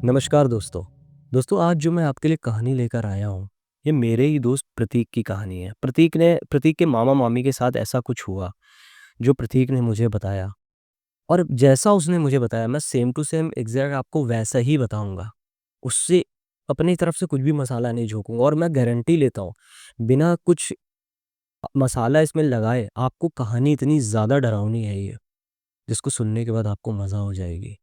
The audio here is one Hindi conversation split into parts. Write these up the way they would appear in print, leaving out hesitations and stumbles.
नमस्कार दोस्तों। दोस्तों आज जो मैं आपके लिए कहानी लेकर आया हूँ, ये मेरे ही दोस्त प्रतीक की कहानी है। प्रतीक के मामा-मामी के साथ ऐसा कुछ हुआ, जो प्रतीक ने मुझे बताया और जैसा उसने मुझे बताया मैं सेम टू सेम एग्ज़ैक्ट आपको वैसा ही बताऊँगा। उससे अपनी तरफ से कुछ भी मसाला नहीं झोंकूँगा और मैं गारंटी लेता हूँ, बिना कुछ मसाला इसमें लगाए आपको कहानी इतनी ज़्यादा डरावनी है ये, जिसको सुनने के बाद आपको मज़ा हो जाएगी।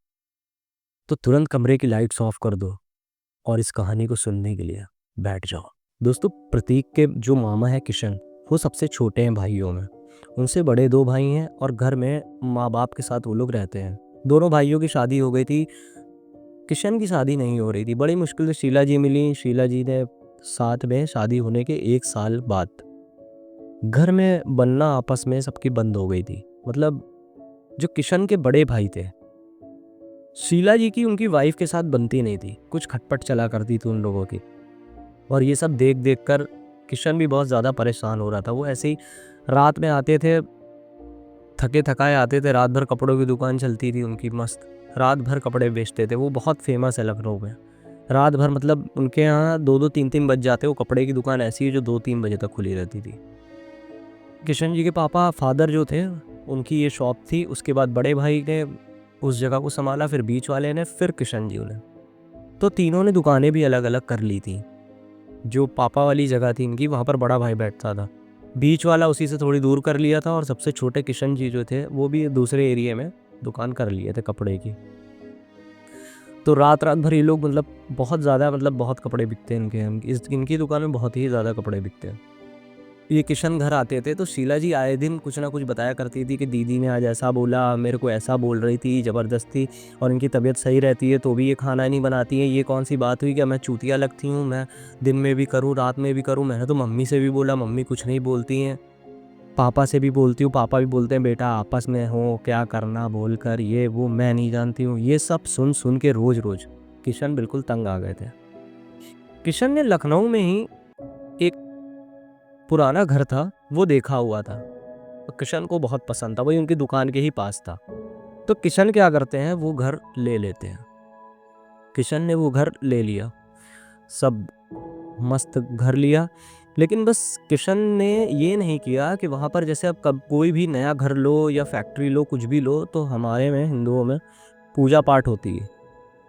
तो तुरंत कमरे की लाइट्स ऑफ कर दो और इस कहानी को सुनने के लिए बैठ जाओ। दोस्तों प्रतीक के जो मामा है किशन, वो सबसे छोटे हैं भाइयों में। उनसे बड़े 2 भाई हैं और घर में माँ-बाप के साथ वो लोग रहते हैं। दोनों भाइयों की शादी हो गई थी, किशन की शादी नहीं हो रही थी। बड़ी मुश्किल से शीला जी मिली, शीला जी ने साथ में शादी होने के 1 साल बाद घर में बनना आपस में सबकी बंद हो गई थी। मतलब जो किशन के बड़े भाई थे, शीला जी की उनकी वाइफ के साथ बनती नहीं थी। कुछ खटपट चला करती थी उन लोगों की। और ये सब देख-देख कर किशन भी बहुत ज़्यादा परेशान हो रहा था। वो ऐसे ही रात में आते थे, थके-थकाए आते थे, रात भर कपड़ों की दुकान चलती थी उनकी मस्त। रात भर कपड़े बेचते थे, वो बहुत फ़ेमस है लखनऊ में। रात भर मतलब उनके यहाँ 2-2 3-3 बज जाते, वो कपड़े की दुकान ऐसी है जो 2-3 बजे तक खुली रहती थी। किशन जी के पापा फादर जो थे, उनकी ये शॉप थी, उसके बाद बड़े भाई ने उस जगह को सँभाला, फिर बीच वाले ने, फिर किशन जी ने। तो तीनों ने दुकानें भी अलग-अलग कर ली थी। जो पापा वाली जगह थी इनकी, वहाँ पर बड़ा भाई बैठता था। बीच वाला उसी से थोड़ी दूर कर लिया था और सबसे छोटे किशन जी जो थे, वो भी दूसरे एरिया में दुकान कर लिए थे कपड़े की। तो रात-रात भर ये लोग मतलब बहुत ज़्यादा मतलब बहुत कपड़े बिकते हैं इनकी दुकान में बहुत ही ज़्यादा कपड़े बिकते हैं। ये किशन घर आते थे तो शीला जी आए दिन कुछ ना कुछ बताया करती थी कि दीदी ने आज ऐसा बोला, मेरे को ऐसा बोल रही थी ज़बरदस्ती और इनकी तबीयत सही रहती है तो भी ये खाना नहीं बनाती हैं। ये कौन सी बात हुई, क्या मैं चूतिया लगती हूँ? मैं दिन में भी करूँ, रात में भी करूँ। मैंने तो मम्मी से भी बोला, मम्मी कुछ नहीं बोलती हैं। पापा से भी बोलती हूँ, पापा भी बोलते हैं बेटा आपस में हो, क्या करना बोलकर, ये वो मैं नहीं जानती हूँ। ये सब सुन के रोज़-रोज़ किशन बिल्कुल तंग आ गए थे। किशन ने लखनऊ में ही एक पुराना घर था, वो देखा हुआ था। तो किशन को बहुत पसंद था, वही उनकी दुकान के ही पास था। तो किशन क्या करते हैं, वो घर ले लेते हैं। किशन ने वो घर ले लिया, सब मस्त घर लिया, लेकिन बस किशन ने ये नहीं किया कि वहाँ पर जैसे अब कब कोई भी नया घर लो या फैक्ट्री लो, कुछ भी लो, तो हमारे में हिंदुओं में पूजा पाठ होती है।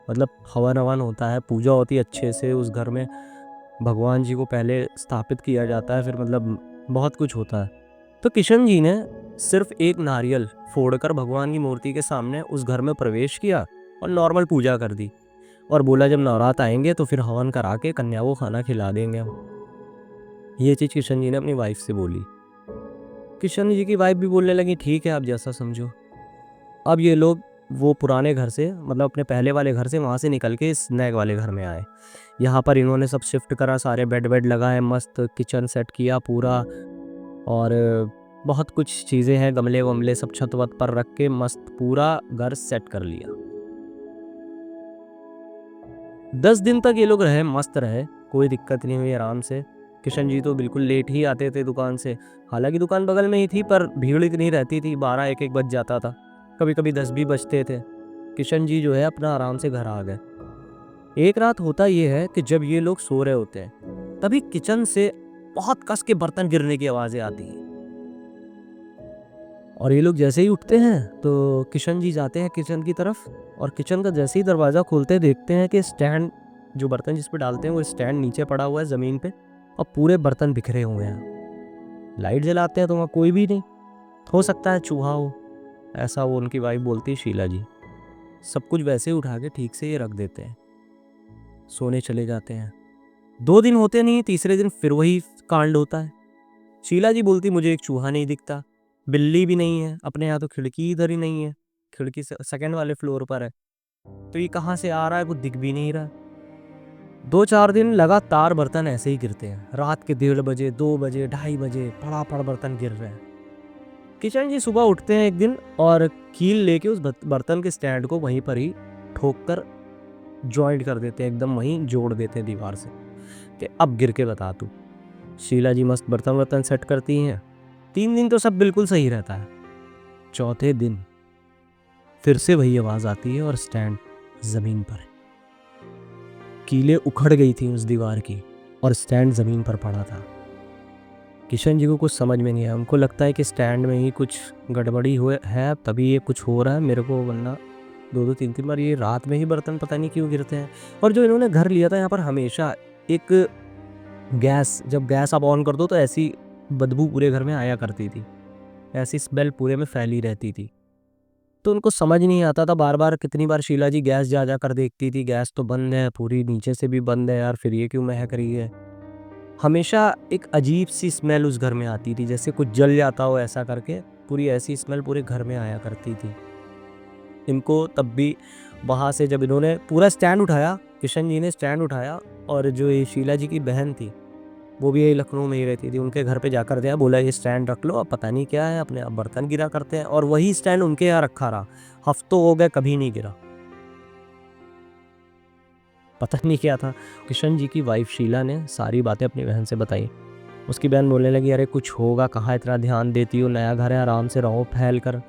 मतलब हवन-अवन होता है, पूजा होती है अच्छे से उस घर में। भगवान जी को पहले स्थापित किया जाता है, फिर मतलब बहुत कुछ होता है। तो किशन जी ने सिर्फ एक नारियल फोड़कर भगवान की मूर्ति के सामने उस घर में प्रवेश किया और नॉर्मल पूजा कर दी और बोला जब नवरात्र आएंगे तो फिर हवन करा के कन्या को खाना खिला देंगे हम। ये चीज़ किशन जी ने अपनी वाइफ से बोली। किशन जी की वाइफ भी बोलने लगी ठीक है आप जैसा समझो। अब ये लोग वो पुराने घर से मतलब अपने पहले वाले घर से वहाँ से निकल के इस नए वाले घर में आए। यहाँ पर इन्होंने सब शिफ्ट करा, सारे बेड वेड लगाए, मस्त किचन सेट किया पूरा और बहुत कुछ चीज़ें हैं, गमले वमले सब छत वत पर रख के मस्त पूरा घर सेट कर लिया। 10 दिन तक ये लोग रहे, मस्त रहे, कोई दिक्कत नहीं हुई आराम से। किशन जी तो बिल्कुल लेट ही आते थे दुकान से, हालांकि दुकान बगल में ही थी पर भीड़ इतनी रहती थी, 12-1-1 बज जाता था, कभी कभी 10 भी बजते थे। किशन जी जो है अपना आराम से घर आ गए। एक रात होता ये है कि जब ये लोग सो रहे होते हैं तभी किचन से बहुत कस के बर्तन गिरने की आवाज़ें आती हैं और ये लोग जैसे ही उठते हैं तो किशन जी जाते हैं किचन की तरफ और किचन का जैसे ही दरवाज़ा खोलते देखते हैं कि स्टैंड जो बर्तन जिस पे डालते हैं वो स्टैंड नीचे पड़ा हुआ है ज़मीन पे और पूरे बर्तन बिखरे हुए हैं। लाइट जलाते हैं तो वहाँ कोई भी नहीं, हो सकता है चूहा हो, ऐसा वो उनकी वाइफ बोलती है शीला जी। सब कुछ वैसे ही उठा के ठीक से ये रख देते हैं, सोने चले जाते हैं। 2 दिन होते नहीं, तीसरे दिन फिर वही कांड होता है। शीला जी बोलती मुझे एक चूहा नहीं दिखता, बिल्ली भी नहीं है, अपने यहाँ तो खिड़की इधर ही नहीं है, खिड़की से सेकंड वाले फ्लोर पर है, तो ये कहाँ से आ रहा है वो दिख भी नहीं रहा। 2-4 दिन लगातार बर्तन ऐसे ही गिरते हैं, रात के 1:30 बजे, 2 बजे, 2:30 बजे फटाफट बर्तन गिर रहे हैं। किशन जी सुबह उठते हैं एक दिन और कील लेके उस बर्तन के स्टैंड को वहीं पर ही ठोक कर ज्वाइंट कर देते हैं, एकदम वहीं जोड़ देते हैं दीवार से कि अब गिर के बता तू। शीला जी मस्त बर्तन वर्तन सेट करती हैं। 3 दिन तो सब बिल्कुल सही रहता है। चौथे दिन फिर से वही आवाज़ आती है और स्टैंड ज़मीन पर है। कीलें उखड़ गई थी उस दीवार की और स्टैंड ज़मीन पर पड़ा था। किशन जी को कुछ समझ में नहीं आया। उनको लगता है कि स्टैंड में ही कुछ गड़बड़ी हुए है, तभी ये कुछ हो रहा है मेरे को, वरना 2-2 3-3 बार ये रात में ही बर्तन पता नहीं क्यों गिरते हैं। और जो इन्होंने घर लिया था यहाँ पर हमेशा एक गैस, जब गैस आप ऑन कर दो तो ऐसी बदबू पूरे घर में आया करती थी, ऐसी स्मेल पूरे में फैली रहती थी। तो उनको समझ नहीं आता था, बार-बार कितनी बार शीला जी गैस जा कर देखती थी, गैस तो बंद है, पूरी नीचे से भी बंद है यार, फिर ये क्यों महक रही है। हमेशा एक अजीब सी स्मेल उस घर में आती थी, जैसे कुछ जल जाता हो ऐसा करके, पूरी ऐसी स्मेल पूरे घर में आया करती थी। इनको तब भी वहाँ से जब इन्होंने पूरा स्टैंड उठाया, किशन जी ने स्टैंड उठाया, और जो ये शीला जी की बहन थी वो भी यही लखनऊ में ही रहती थी, उनके घर पे जाकर दिया, बोला ये स्टैंड रख लो, अब पता नहीं क्या है, अपने आप बर्तन गिरा करते हैं। और वही स्टैंड उनके यहाँ रखा रहा, हफ्तों हो गए कभी नहीं गिरा। पता नहीं क्या था। किशन जी की वाइफ शीला ने सारी बातें अपनी बहन से बताई। उसकी बहन बोलने लगी, अरे कुछ होगा, कहाँ इतना ध्यान देती हो, नया घर है, आराम से रहो फैल कर।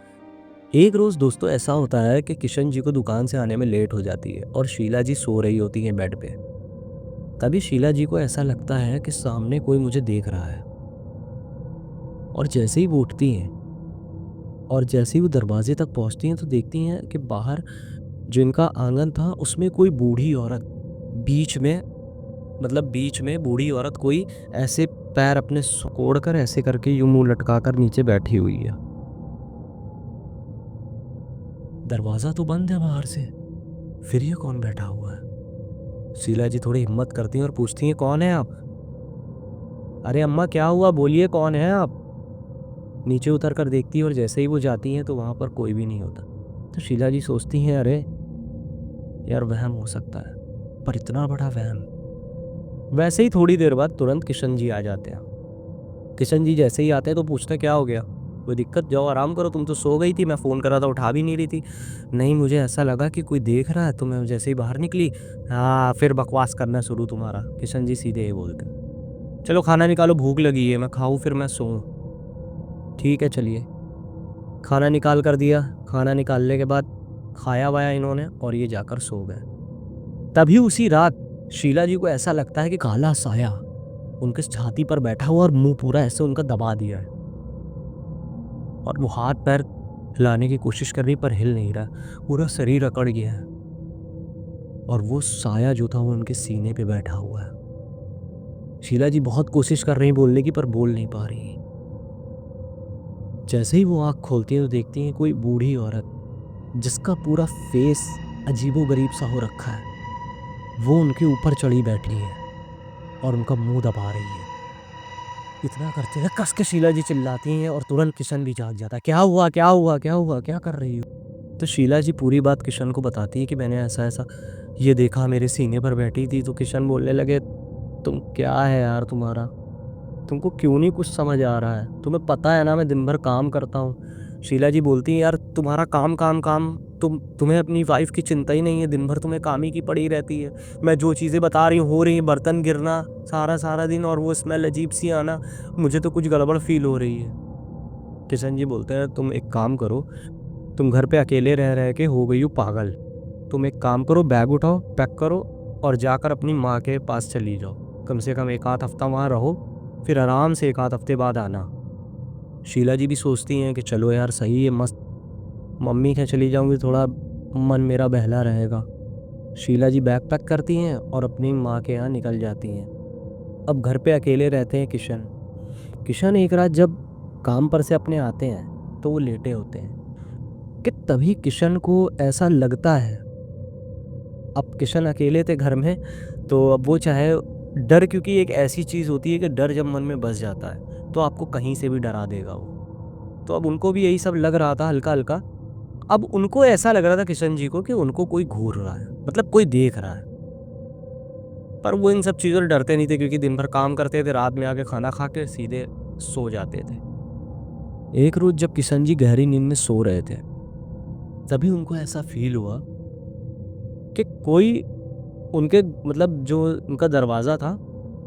एक रोज़ दोस्तों ऐसा होता है कि किशन जी को दुकान से आने में लेट हो जाती है और शीला जी सो रही होती हैं बेड पे। तभी शीला जी को ऐसा लगता है कि सामने कोई मुझे देख रहा है, और जैसे ही वो उठती हैं और जैसे ही वो दरवाजे तक पहुंचती हैं तो देखती हैं कि बाहर जो इनका आंगन था उसमें कोई बूढ़ी औरत बीच में, मतलब बीच में बूढ़ी औरत कोई ऐसे पैर अपने सुकोड़ कर ऐसे करके यूं मुंह लटका कर नीचे बैठी हुई है। दरवाजा तो बंद है बाहर से, फिर ये कौन बैठा हुआ है। शीला जी थोड़ी हिम्मत करती हैं और पूछती हैं, कौन है आप। अरे अम्मा क्या हुआ, बोलिए कौन है आप। नीचे उतर कर देखती है और जैसे ही वो जाती हैं तो वहां पर कोई भी नहीं होता। तो शीला जी सोचती हैं, अरे यार वहम हो सकता है, पर इतना बड़ा वहम। वैसे ही थोड़ी देर बाद तुरंत किशन जी आ जाते हैं। किशन जी जैसे ही आते हैं तो पूछते हैं, क्या हो गया, कोई दिक्कत, जाओ आराम करो, तुम तो सो गई थी, मैं फ़ोन करा था उठा भी नहीं रही थी। नहीं, मुझे ऐसा लगा कि कोई देख रहा है तो मैं जैसे ही बाहर निकली। हाँ, फिर बकवास करना शुरू तुम्हारा। किशन जी सीधे ही बोलते हैं, चलो खाना निकालो, भूख लगी है, मैं खाऊं फिर मैं सोऊं। ठीक है चलिए। खाना निकाल कर दिया। खाना निकालने के बाद खाया वाया इन्होंने और ये जाकर सो गए। तभी उसी रात शीला जी को ऐसा लगता है कि काला साया उनके छाती पर बैठा हुआ और मुंह पूरा ऐसे उनका दबा दिया है, और वो हाथ पैर हिलाने की कोशिश कर रही पर हिल नहीं रहा, पूरा शरीर अकड़ गया है, और वो साया जो था वो उनके सीने पे बैठा हुआ है। शीला जी बहुत कोशिश कर रही बोलने की पर बोल नहीं पा रही। जैसे ही वो आँख खोलती हैं तो देखती हैं कोई बूढ़ी औरत जिसका पूरा फेस अजीबोगरीब सा हो रखा है, वो उनके ऊपर चढ़ी बैठी है और उनका मुंह दबा रही है। इतना करते हैं कस के शीला जी चिल्लाती हैं और तुरंत किशन भी जाग जाता है, क्या हुआ क्या हुआ क्या हुआ, क्या कर रही हो। तो शीला जी पूरी बात किशन को बताती है कि मैंने ऐसा ऐसा ये देखा, मेरे सीने पर बैठी थी। तो किशन बोलने लगे, तुम क्या है यार तुम्हारा, तुमको क्यों नहीं कुछ समझ आ रहा है, तुम्हें पता है ना मैं दिन भर काम करता हूँ। शीला जी बोलती हैं, यार तुम्हारा काम काम काम, तुम्हें अपनी वाइफ की चिंता ही नहीं है, दिन भर तुम्हें काम ही की पड़ी रहती है। मैं जो चीज़ें बता रही हूँ हो रही हैं, बर्तन गिरना सारा सारा दिन और वो स्मेल अजीब सी आना, मुझे तो कुछ गड़बड़ फील हो रही है। किशन जी बोलते हैं, तुम एक काम करो, तुम घर पे अकेले रह रह के हो गई हो पागल, तुम एक काम करो, बैग उठाओ, पैक करो और जाकर अपनी माँ के पास चली जाओ, कम से कम एक आध हफ्ता वहाँ रहो, फिर आराम से एक आध हफ्ते बाद आना। शीला जी भी सोचती हैं कि चलो यार सही है, मस्त, मम्मी के चली जाऊंगी, थोड़ा मन मेरा बहला रहेगा। शीला जी बैग पैक करती हैं और अपनी माँ के यहाँ निकल जाती हैं। अब घर पे अकेले रहते हैं किशन। किशन एक रात जब काम पर से अपने आते हैं तो वो लेटे होते हैं कि तभी किशन को ऐसा लगता है, अब किशन अकेले थे घर में, तो अब वो चाहे डर, क्योंकि एक ऐसी चीज़ होती है कि डर जब मन में बस जाता है तो आपको कहीं से भी डरा देगा वो। तो अब उनको भी यही सब लग रहा था हल्का हल्का। अब उनको ऐसा लग रहा था किशन जी को कि उनको कोई घूर रहा है, मतलब कोई देख रहा है, पर वो इन सब चीज़ों से डरते नहीं थे क्योंकि दिन भर काम करते थे, रात में आके खाना खा के सीधे सो जाते थे। एक रोज जब किशन जी गहरी नींद में सो रहे थे तभी उनको ऐसा फील हुआ कि कोई उनके, मतलब जो उनका दरवाज़ा था,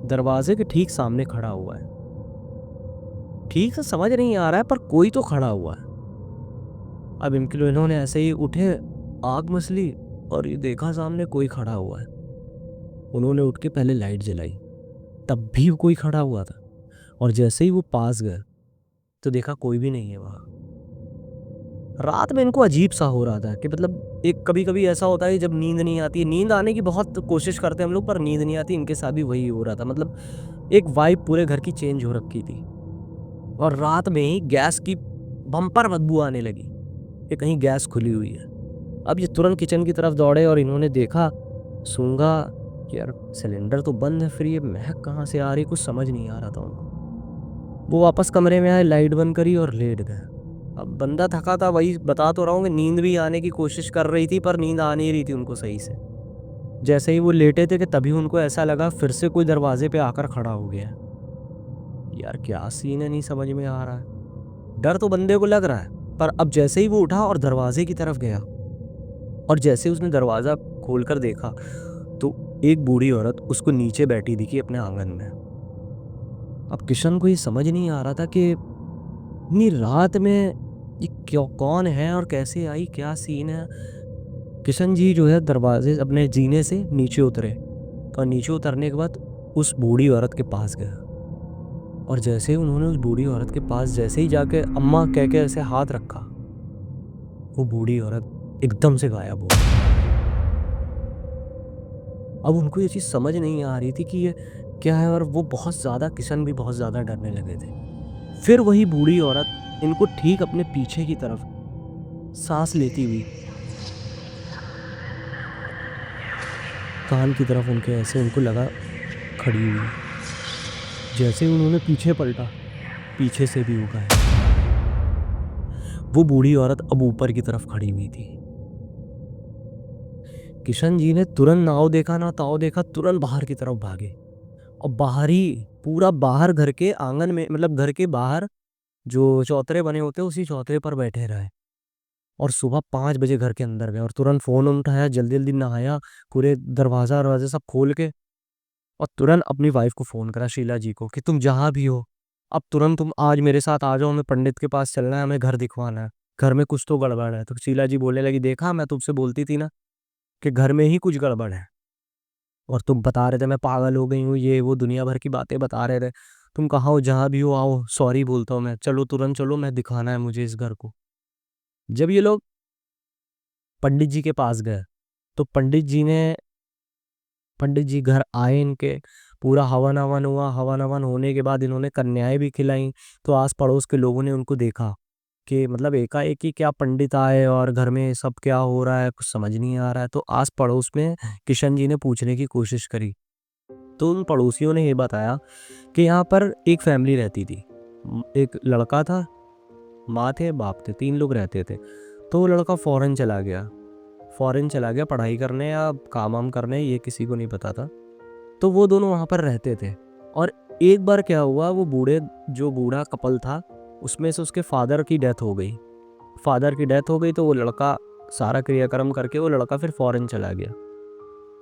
दरवाजे के ठीक सामने खड़ा हुआ है। ठीक से समझ नहीं आ रहा है पर कोई तो खड़ा हुआ है। अब इनके लिए इन्होंने ऐसे ही उठे, आग मसली और ये देखा सामने कोई खड़ा हुआ है। उन्होंने उठ के पहले लाइट जलाई, तब भी कोई खड़ा हुआ था। और जैसे ही वो पास गए तो देखा कोई भी नहीं है वहाँ। रात में इनको अजीब सा हो रहा था कि मतलब एक कभी कभी ऐसा होता है जब नींद नहीं आती है, नींद आने की बहुत कोशिश करते हैं हम लोग पर नींद नहीं आती, इनके साथ भी वही हो रहा था। मतलब एक वाइब पूरे घर की चेंज हो रखी थी। और रात में ही गैस की बम्पर बदबू आने लगी कि कहीं गैस खुली हुई है। अब ये तुरंत किचन की तरफ दौड़े और इन्होंने देखा, सूंघा कि यार सिलेंडर तो बंद है, फिर ये महक कहाँ से आ रही, कुछ समझ नहीं आ रहा था उनको। वो वापस कमरे में आए, लाइट बंद करी और लेट गए। अब बंदा थका था, वही बता तो रहा हूँ कि नींद भी आने की कोशिश कर रही थी पर नींद आ नहीं रही थी उनको सही से। जैसे ही वो लेटे थे कि तभी उनको ऐसा लगा फिर से कोई दरवाजे पे आकर खड़ा हो गया। यार क्या सीन है, नहीं समझ में आ रहा है। डर तो बंदे को लग रहा है, पर अब जैसे ही वो उठा और दरवाजे की तरफ गया और जैसे उसने दरवाजा खोलकर देखा तो एक बूढ़ी औरत उसको नीचे बैठी दिखी अपने आंगन में। अब किशन को ये समझ नहीं आ रहा था कि इतनी रात में ये क्यों, कौन है और कैसे आई, क्या सीन है। किशन जी जो है दरवाजे अपने जीने से नीचे उतरे और नीचे उतरने के बाद उस बूढ़ी औरत के पास गया। और जैसे ही उन्होंने उस बूढ़ी औरत के पास जैसे ही जाके अम्मा कह के ऐसे हाथ रखा, वो बूढ़ी औरत एकदम से गायब हो गई। अब उनको ये चीज़ समझ नहीं आ रही थी कि ये क्या है, और वो बहुत ज़्यादा, किशन भी बहुत ज़्यादा डरने लगे थे। फिर वही बूढ़ी औरत इनको ठीक अपने पीछे की तरफ सांस लेती हुई कान की तरफ उनके ऐसे उनको लगा खड़ी हुई। जैसे ही उन्होंने पीछे पलटा, पीछे से भी वो गायब। वो बूढ़ी औरत अब ऊपर की तरफ खड़ी हुई थी। किशन जी ने तुरंत नाव देखा ना ताव देखा, तुरंत बाहर की तरफ भागे और बाहर ही पूरा बाहर घर के आंगन में, मतलब घर के बाहर जो चौतरे बने होते हैं उसी चौतरे पर बैठे रहे। और सुबह 5 बजे घर के अंदर गए और तुरंत फोन उठाया, जल्दी जल्दी नहाया, पूरे दरवाजा दरवाजे सब खोल के और तुरंत अपनी वाइफ को फोन करा, शीला जी को, कि तुम जहां भी हो अब तुरंत तुम आज मेरे साथ आ जाओ, हमें पंडित के पास चलना है, हमें घर दिखवाना है, घर में कुछ तो गड़बड़ है। तो शीला जी बोलने लगी, देखा मैं तुमसे बोलती थी ना कि घर में ही कुछ गड़बड़ है, और तुम बता रहे थे मैं पागल हो गई हूँ, ये वो दुनिया भर की बातें बता रहे थे। तुम कहाँ हो, जहां भी हो आओ, सॉरी बोलता हूँ मैं, चलो तुरंत चलो, मैं दिखाना है मुझे इस घर को। जब ये लोग पंडित जी के पास गए तो पंडित जी घर आए, इनके पूरा हवन हवन हुआ। हवन हवन होने के बाद इन्होंने कन्याएं भी खिलाई। तो आस पड़ोस के लोगों ने उनको देखा कि मतलब एकाएक ही क्या पंडित आए और घर में सब क्या हो रहा है, कुछ समझ नहीं आ रहा है। तो आस पड़ोस में किशन जी ने पूछने की कोशिश करी तो उन पड़ोसियों ने ये बताया कि यहाँ पर एक फैमिली रहती थी। एक लड़का था, माँ थे, बाप थे, 3 लोग रहते थे। तो वो लड़का फॉरेन चला गया पढ़ाई करने या काम वाम करने, ये किसी को नहीं पता था। तो वो दोनों वहाँ पर रहते थे। और एक बार क्या हुआ, वो जो बूढ़ा कपल था उसमें से उसके फादर की डेथ हो गई। तो वो लड़का सारा क्रियाक्रम करके वो लड़का फिर फॉरेन चला गया।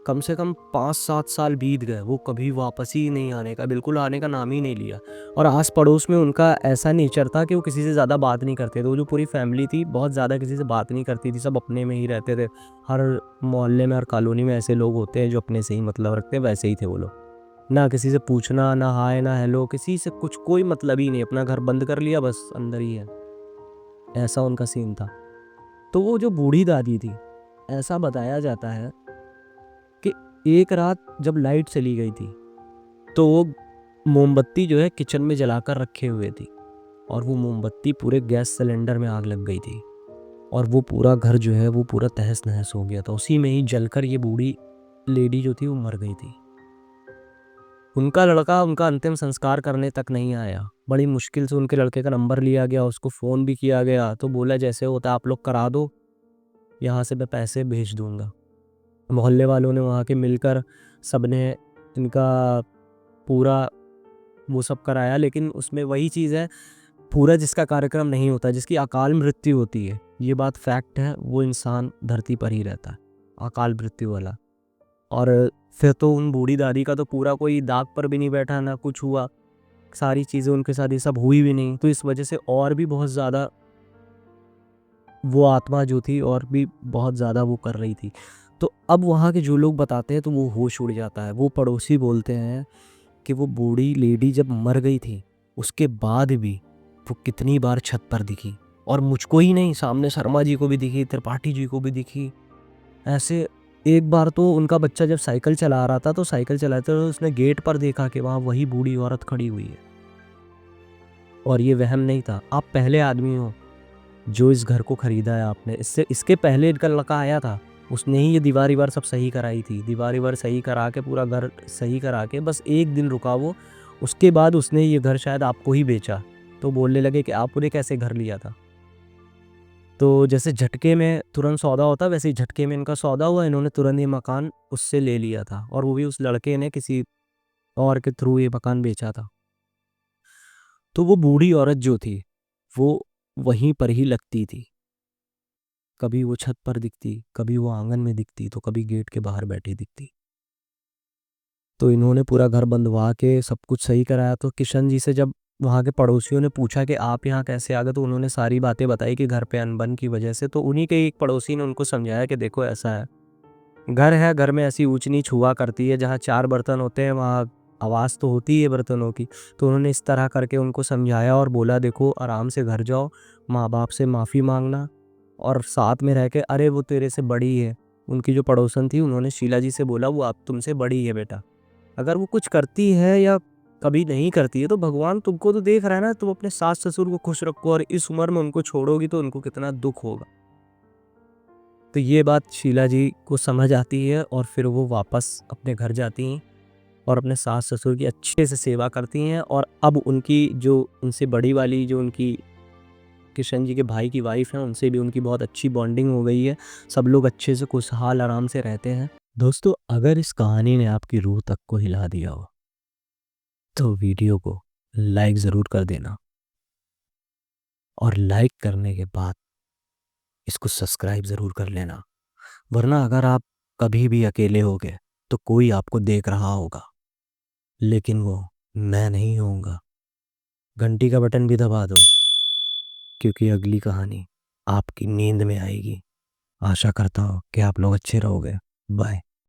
कम से कम 5-7 साल बीत गए, वो कभी वापस ही नहीं आने का, बिल्कुल आने का नाम ही नहीं लिया। और आस पड़ोस में उनका ऐसा नेचर था कि वो किसी से ज़्यादा बात नहीं करते थे। वो जो पूरी फैमिली थी बहुत ज़्यादा किसी से बात नहीं करती थी, सब अपने में ही रहते थे। हर मोहल्ले में, हर कॉलोनी में ऐसे लोग होते हैं जो अपने से ही मतलब रखते हैं, वैसे ही थे वो लोग। ना किसी से पूछना, ना हाय ना हेलो, किसी से कुछ कोई मतलब ही नहीं, अपना घर बंद कर लिया, बस अंदर ही है, ऐसा उनका सीन था। तो वो जो बूढ़ी दादी थी, ऐसा बताया जाता है कि एक रात जब लाइट चली गई थी तो वो मोमबत्ती जो है किचन में जलाकर रखे हुए थी, और वो मोमबत्ती पूरे गैस सिलेंडर में आग लग गई थी, और वो पूरा घर जो है वो पूरा तहस नहस हो गया था। उसी में ही जलकर ये बूढ़ी लेडी जो थी वो मर गई थी। उनका लड़का उनका अंतिम संस्कार करने तक नहीं आया। बड़ी मुश्किल से उनके लड़के का नंबर लिया गया, उसको फ़ोन भी किया गया, तो बोला जैसे होता है आप लोग करा दो, यहाँ से मैं पैसे भेज दूंगा। मोहल्ले वालों ने वहाँ के मिलकर सबने इनका पूरा वो सब कराया, लेकिन उसमें वही चीज़ है, पूरा जिसका कार्यक्रम नहीं होता, जिसकी अकाल मृत्यु होती है, ये बात फैक्ट है, वो इंसान धरती पर ही रहता है, अकाल मृत्यु वाला। और फिर तो उन बूढ़ी दादी का तो पूरा कोई दाग पर भी नहीं बैठा, ना कुछ हुआ, सारी चीज़ें उनके साथ ये सब हुई भी नहीं। तो इस वजह से और भी बहुत ज़्यादा वो आत्मा जो थी और भी बहुत ज़्यादा वो कर रही थी। तो अब वहाँ के जो लोग बताते हैं तो वो होश उड़ जाता है। वो पड़ोसी बोलते हैं कि वो बूढ़ी लेडी जब मर गई थी, उसके बाद भी वो कितनी बार छत पर दिखी, और मुझको ही नहीं, सामने शर्मा जी को भी दिखी, त्रिपाठी जी को भी दिखी। ऐसे एक बार तो उनका बच्चा जब साइकिल चला रहा था, तो साइकिल चलाते हुए उसने गेट पर देखा कि वहाँ वही बूढ़ी औरत खड़ी हुई है। और ये वहम नहीं था। आप पहले आदमी हो जो इस घर को खरीदा है आपने। इसके पहले इनका लड़का आया था, उसने ही ये दीवार सब सही कराई थी। दीवार सही करा के, पूरा घर सही करा के, बस एक दिन रुका वो। उसके बाद उसने ये घर शायद आपको ही बेचा। तो बोलने लगे कि आपने कैसे घर लिया था। तो जैसे झटके में तुरंत सौदा होता, वैसे ही झटके में इनका सौदा हुआ। इन्होंने तुरंत ये मकान उससे ले लिया था, और वो भी उस लड़के ने किसी और के थ्रू ये मकान बेचा था। तो वो बूढ़ी औरत जो थी, वो वहीं पर ही लगती थी। कभी वो छत पर दिखती, कभी वो आंगन में दिखती, तो कभी गेट के बाहर बैठी दिखती। तो इन्होंने पूरा घर बंधवा के सब कुछ सही कराया। तो किशन जी से जब वहाँ के पड़ोसियों ने पूछा कि आप यहाँ कैसे आ गए, तो उन्होंने सारी बातें बताई कि घर पे अनबन की वजह से। तो उन्हीं के एक पड़ोसी ने उनको समझाया कि देखो ऐसा है, घर है, घर में ऐसी ऊंच नीच हुआ करती है। जहाँ 4 बर्तन होते हैं वहाँ आवाज़ तो होती है बर्तनों की। तो उन्होंने इस तरह करके उनको समझाया और बोला देखो आराम से घर जाओ, माँ बाप से माफ़ी मांगना, और साथ में रह के, अरे वो तेरे से बड़ी है। उनकी जो पड़ोसन थी, उन्होंने शीला जी से बोला वो आप तुमसे बड़ी है बेटा, अगर वो कुछ करती है या कभी नहीं करती है तो भगवान तुमको तो देख रहा है ना, तुम अपने सास ससुर को खुश रखो, और इस उम्र में उनको छोड़ोगी तो उनको कितना दुख होगा। तो ये बात शीला जी को समझ आती है, और फिर वो वापस अपने घर जाती हैं और अपने सास ससुर की अच्छे से सेवा करती हैं। और अब उनकी जो उनसे बड़ी वाली, जो उनकी किशन जी के भाई की वाइफ है, उनसे भी उनकी बहुत अच्छी बॉन्डिंग हो गई है। सब लोग अच्छे से खुशहाल आराम से रहते हैं। दोस्तों, अगर इस कहानी ने आपकी रूह तक को हिला दिया हो तो वीडियो को लाइक ज़रूर कर देना, और लाइक करने के बाद इसको सब्सक्राइब ज़रूर कर लेना। वरना अगर आप कभी भी अकेले होगे तो कोई आपको देख रहा होगा, लेकिन वो मैं नहीं होऊंगा। घंटी का बटन भी दबा दो, क्योंकि अगली कहानी आपकी नींद में आएगी। आशा करता हूँ कि आप लोग अच्छे रहोगे। बाय।